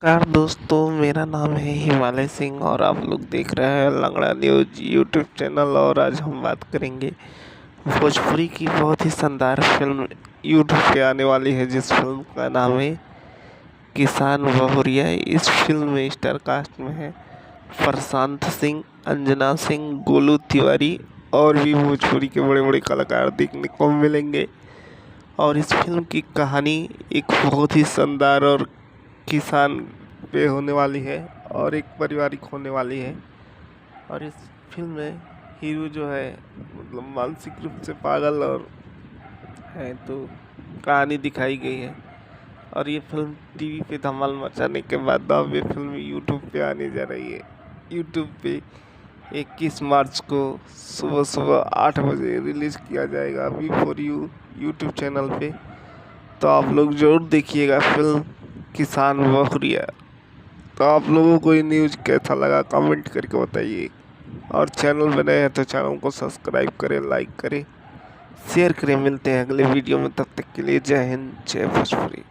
नमस्कार दोस्तों, मेरा नाम है हिमालय सिंह और आप लोग देख रहे हैं लंगड़ा न्यूज यूट्यूब चैनल। और आज हम बात करेंगे भोजपुरी की बहुत ही शानदार फिल्म यूट्यूब पे आने वाली है, जिस फिल्म का नाम है किसान बहुरिया। इस फिल्म में स्टार कास्ट में है प्रशांत सिंह, अंजना सिंह, गोलू तिवारी और भी भोजपुरी के बड़े बड़े कलाकार देखने को मिलेंगे। और इस फिल्म की कहानी एक बहुत ही शानदार और किसान पे होने वाली है और एक पारिवारिक होने वाली है। और इस फिल्म में हीरो जो है मतलब मानसिक रूप से पागल और है, तो कहानी दिखाई गई है। और ये फिल्म टीवी पे धमाल मचाने के बाद अब ये फिल्म यूट्यूब पे आने जा रही है। यूट्यूब पे 21 मार्च को सुबह सुबह 8 बजे रिलीज़ किया जाएगा we for you YouTube channel पे। तो आप लोग ज़रूर देखिएगा फिल्म किसान बहुरिया। तो आप लोगों को ये न्यूज़ कैसा लगा कमेंट करके बताइए। और चैनल में नए हैं तो चैनल को सब्सक्राइब करें, लाइक करें, शेयर करें। मिलते हैं अगले वीडियो में, तब तक के लिए जय हिंद, जय भोजपुरी।